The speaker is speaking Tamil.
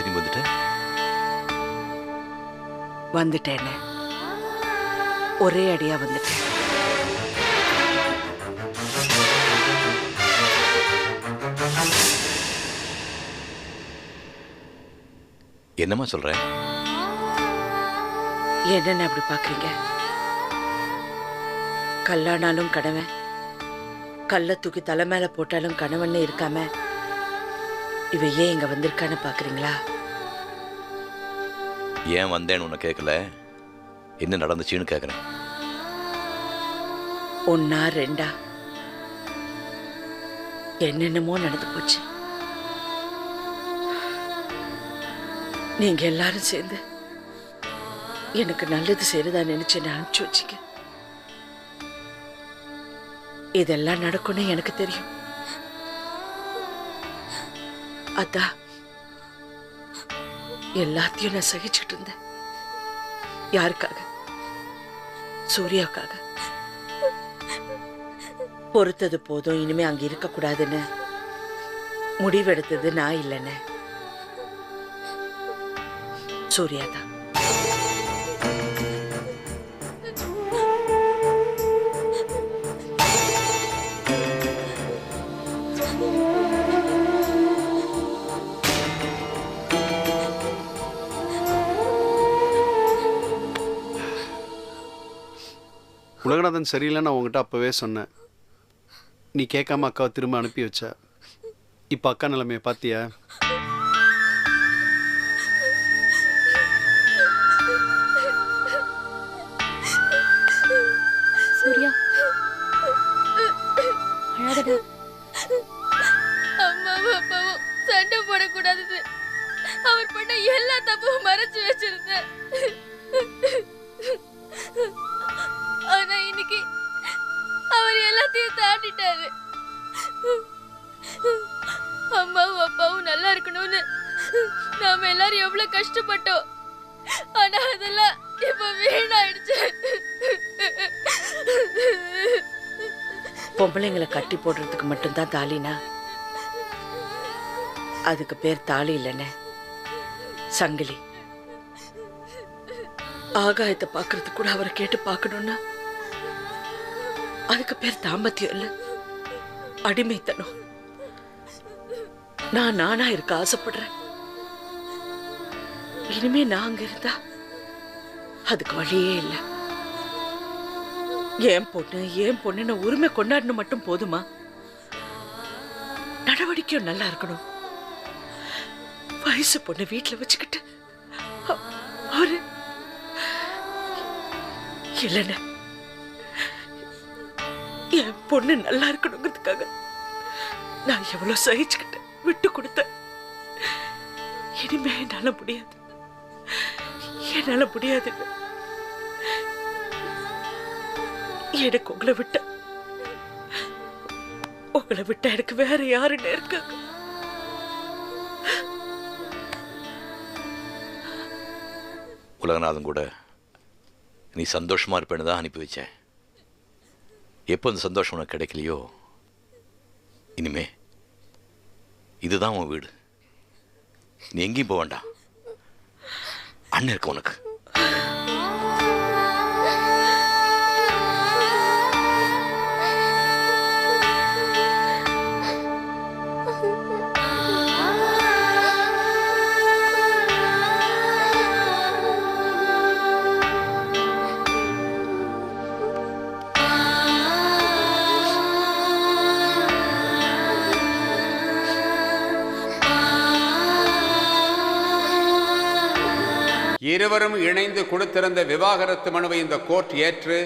திரும்பி வந்துட்ட? வந்துட்டேன்னு ஒரே அடியா வந்துட்டேன். என்னம்மா சொல்ற? என்னன்னு அப்படி பாக்குறீங்க? கல்லானாலும் கணவன், கல்ல தூக்கி தலை மேல போட்டாலும் கணவன் இருக்காம இவ ஏன் இங்க வந்திருக்கான்னு பாக்குறீங்களா? ஏன் வந்தேன்னு உன்னை கேட்கல, என்ன நடந்துச்சுன்னு கேட்குறேன். ஒன்னா ரெண்டா என்னென்னமோ நடந்து போச்சு. நீங்க எல்லாரும் சேர்ந்து எனக்கு நல்லது செய்யறதா நினைச்சு அனுப்பிச்சு வச்சிங்க. இதெல்லாம் நடக்கும்னு எனக்கு தெரியும். அதான் எல்லாத்தையும் நான் சகிச்சுட்டு இருந்தேன். யாருக்காக? சூர்யாவுக்காக. பொறுத்தது போதும், இனிமே அங்க இருக்க கூடாதுன்னு முடிவெடுத்தது நான் இல்லைன்னு சூர்யா தான். உலகநாதன் சரியில்லை, நான் உங்ககிட்ட அப்பவே சொன்னேன். நீ கேட்காம அக்காவை திரும்ப அனுப்பி வச்ச. இப்போ அக்கா நிலைமையை பார்த்தியா? சூர்யா, அழாதடா. அம்மாவும் அப்பாவும் சண்டை போடக்கூடாது, அவர் பண்ண எல்லா தப்பும் மறைச்சு வச்சிருந்தேன். ஆனா இன்னைக்கு அவர் எல்லாத்தையும் தாண்டிட்டாரு. அம்மாவும் அப்பாவும் நல்லா இருக்கணும்னு நாம எல்லாரும் எவ்வளவு கஷ்டப்பட்டோம். ஆனா அதெல்லாம் இப்ப வீணாயிடுச்சு. பொம்பளைங்களை கட்டி போடுறதுக்கு மட்டும்தான் தாலினா? அதுக்கு பேர் தாலி இல்லைன்னு, சங்கிலி. ஆகாயத்தை பாக்குறதுக்கு கூட அவரை கேட்டு பார்க்கணும்னா அதுக்கு பேர் தாம்பத்தியம் இல்ல, அடிமைத்தனம். நான் நானா இருக்க ஆசைப்படுறேன். இனிமே நான் அங்க இருந்தா அதுக்கு வழியே இல்லை. ஏன் பொண்ணுன்னு உரிமை கொண்டாடணும் மட்டும் போதுமா? நடவடிக்கையும் நல்லா இருக்கணும். வயசு பொண்ணு வீட்டுல வச்சுக்கிட்டு அவரு இல்லைன்னு என் பொண்ணு நல்லா இருக்கணுங்கிறதுக்காக நான் எவ்வளவு சகிச்சுக்கிட்டேன், விட்டு கொடுத்தேன். இனிமே என்னால முடியாது, என்னால முடியாது. எனக்கு உங்களை விட்ட எனக்கு வேற யாருன்னு இருக்காங்க? உலகநாதன் கூட நீ சந்தோஷமா இருப்பேன்னு தான் அனுப்பி வச்சேன். எப்போ அந்த சந்தோஷம் உனக்கு கிடைக்கலையோ, இனிமே இதுதான் உன் வீடு. நீ எங்கேயும் போக வேண்டாம், அண்ணன் இருக்கு உனக்கு. இருவரும் இணைந்து கொடுத்திருந்த விவாகரத்து மனுவை இந்த கோர்ட் ஏற்று